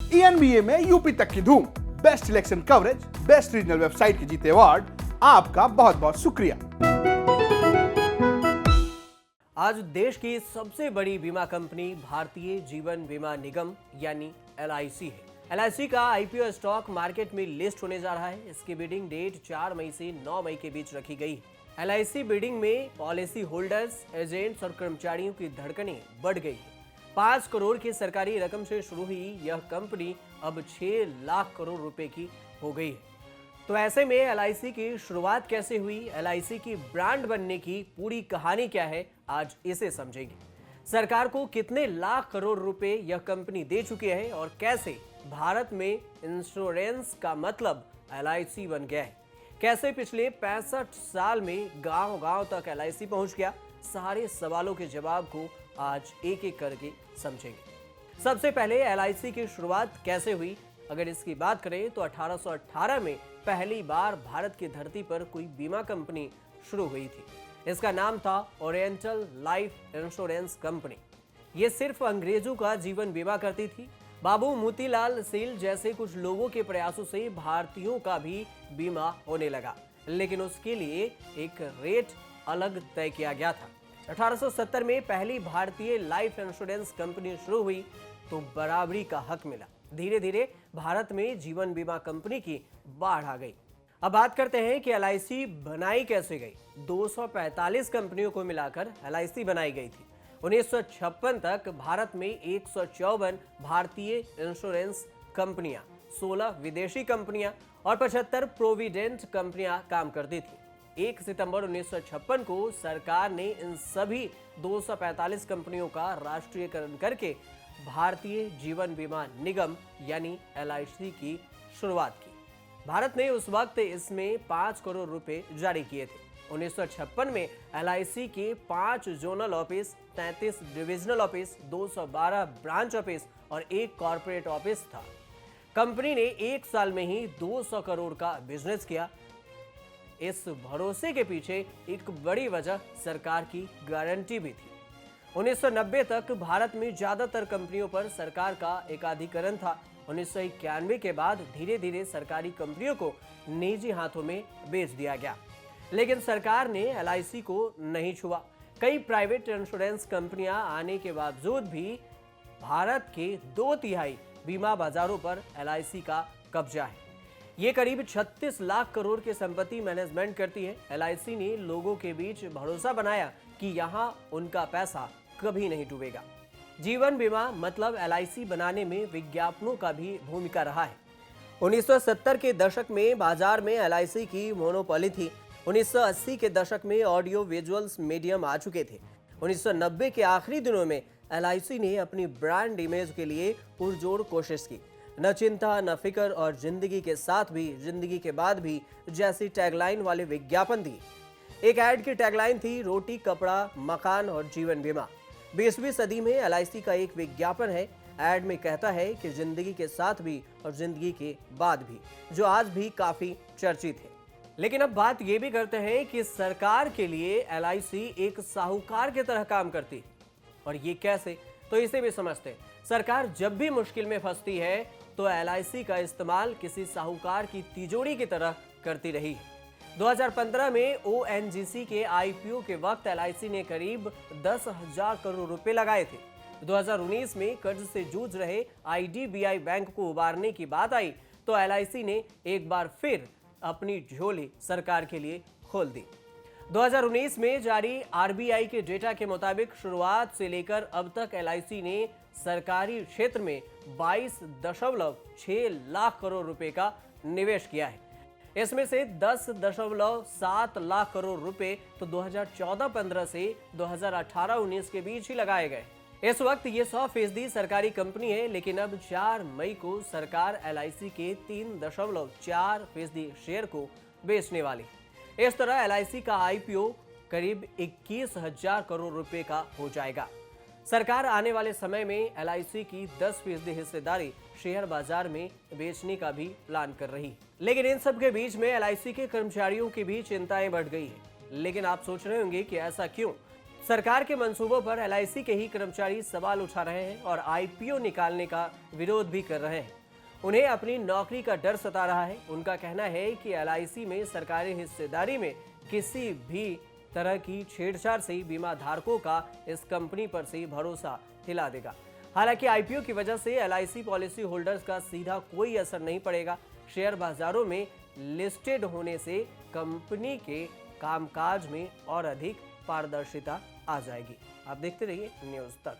ENBA में UP तक की धूम, best election coverage, best regional website के जीते अवार्ड। आपका बहुत बहुत शुक्रिया। आज देश की सबसे बड़ी बीमा कंपनी भारतीय जीवन बीमा निगम यानी LIC है। LIC का IPO स्टॉक मार्केट में लिस्ट होने जा रहा है। इसकी बिडिंग डेट 4 मई से 9 मई के बीच रखी गई है। LIC बिडिंग में पॉलिसी होल्डर्स, एजेंट्स और कर्मचारियों की धड़कनें बढ़ गई है। 5 करोड़ की सरकारी रकम से शुरू हुई यह कंपनी अब 6 लाख करोड़ रुपए की हो गई है। तो ऐसे में LIC की शुरुआत कैसे हुई, LIC की ब्रांड बनने की पूरी कहानी क्या है, आज इसे समझेंगे। सरकार को कितने लाख करोड़ रुपए यह कंपनी दे चुकी है और कैसे भारत में इंश्योरेंस का मतलब LIC बन गया है। कैसे पिछले 65 साल में गांव-गांव तक LIC पहुंच गया। सारे सवालों के जवाब को आज एक एक करके समझेंगे। सबसे पहले LIC की शुरुआत कैसे हुई, अगर इसकी बात करें तो 1818 में पहली बार भारत की धरती पर कोई बीमा कंपनी शुरू हुई थी। इसका नाम था ओरिएंटल लाइफ इंश्योरेंस कंपनी। ये सिर्फ अंग्रेजों का जीवन बीमा करती थी। बाबू मोतीलाल सेल जैसे कुछ लोगों के प्रयासों से भारतीयों का भी बीमा होने लगा, लेकिन उसके लिए एक रेट अलग तय किया गया था। 1870 में पहली भारतीय लाइफ इंश्योरेंस कंपनी शुरू हुई तो बराबरी का हक मिला। धीरे धीरे भारत में जीवन बीमा कंपनी की बाढ़ आ गई। अब बात करते हैं कि LIC बनाई कैसे गई। 245 कंपनियों को मिलाकर LIC बनाई गई थी। 1956 तक भारत में 154 भारतीय इंश्योरेंस कंपनियां, 16 विदेशी कंपनियां और 75 प्रोविडेंट कंपनियां काम करती थी। 1 सितंबर 1956 को सरकार ने इन सभी 245 कंपनियों का राष्ट्रीयकरण करके भारतीय जीवन बीमा निगम यानी LIC की शुरुआत की। भारत ने उस वक्त इसमें 5 करोड़ रुपए जारी किए थे। 1956 में LIC के 5 zonal office, 33 divisional office, 212 branch office और 1 कॉर्पोरेट ऑफिस था। कंपनी ने 1 साल में ही 200 करोड़ का बिजनेस किया। इस भरोसे के पीछे एक बड़ी वजह सरकार की गारंटी भी थी। 1990 तक भारत में ज्यादातर कंपनियों पर सरकार का एकाधिकरण था। 1991 के बाद धीरे धीरे सरकारी कंपनियों को निजी हाथों में बेच दिया गया, लेकिन सरकार ने LIC को नहीं छुआ। कई प्राइवेट इंश्योरेंस कंपनियां आने के बावजूद भी भारत के 2/3 बीमा बाजारों पर LIC का कब्जा है। ये करीब 36 लाख करोड़ की संपत्ति मैनेजमेंट करती है। LIC ने लोगों के बीच भरोसा बनाया कि यहाँ उनका पैसा कभी नहीं डूबेगा। जीवन बीमा मतलब LIC बनाने में विज्ञापनों का भी भूमिका रहा है। 1970 के दशक में बाजार में LIC की मोनोपोली थी। 1980 के दशक में ऑडियो विजुअल्स मीडियम आ चुके थे। 1990 के आखिरी दिनों में LIC ने अपनी ब्रांड इमेज के लिए पुरजोर कोशिश की। न चिंता न फिक्र और जिंदगी के साथ भी जिंदगी के बाद भी जैसी टैगलाइन वाले विज्ञापन दिए। एक ऐड की टैगलाइन थी रोटी, कपड़ा, मकान और जीवन बीमा। 20वीं सदी में LIC का एक विज्ञापन है। ऐड में कहता है कि जिंदगी के साथ भी और जिंदगी के बाद भी, जो आज भी काफी चर्चित है। लेकिन अब बात ये भी करते हैं कि सरकार के लिए LIC एक साहूकार की तरह काम करती है, और ये कैसे, तो इसे भी समझते हैं। सरकार जब भी मुश्किल में फंसती है तो LIC का इस्तेमाल किसी साहूकार की तिजोरी की तरह करती रही है। 2015 में ONGC के IPO के वक्त LIC ने करीब 10,000 करोड़ रुपए लगाए थे। 2019 में कर्ज से जूझ रहे IDBI बैंक को उबारने की बात आई तो LIC ने एक बार फिर अपनी झोली सरकार के लिए खोल दी। 2019 में जारी RBI के डेटा के मुताबिक शुरुआत से लेकर अब तक LIC ने सरकारी क्षेत्र में 22.6 लाख करोड़ रुपए का निवेश किया है। इसमें से 10.7 लाख करोड़ रुपए तो 2014-15 से 2018-19 के बीच ही लगाए गए। इस वक्त ये 100% सरकारी कंपनी है, लेकिन अब 4 मई को सरकार LIC के 3.4% शेयर को बेचने वाली। इस तरह LIC का IPO करीब 21,000 करोड़ रुपए का हो जाएगा। सरकार आने वाले समय में LIC की 10% हिस्सेदारी शेयर बाजार में बेचने का भी प्लान कर रही है। लेकिन इन सब के बीच में LIC के कर्मचारियों की भी चिंताएं बढ़ गई है। लेकिन आप सोच रहे होंगे कि ऐसा क्यों? सरकार के मंसूबों पर एलआईसी के ही कर्मचारी सवाल उठा रहे हैं और आईपीओ निकालने का विरोध भी कर रहे हैं। उन्हें अपनी नौकरी का डर सता रहा है। उनका कहना है कि एलआईसी में सरकारी हिस्सेदारी में किसी भी तरह की छेड़छाड़ से बीमा धारकों का इस कंपनी पर से भरोसा हिला देगा। हालांकि आईपीओ की वजह से एलआईसी पॉलिसी होल्डर्स का सीधा कोई असर नहीं पड़ेगा। शेयर बाजारों में लिस्टेड होने से कंपनी के कामकाज में और अधिक पारदर्शिता आ जाएगी। आप देखते रहिए न्यूज़ तक।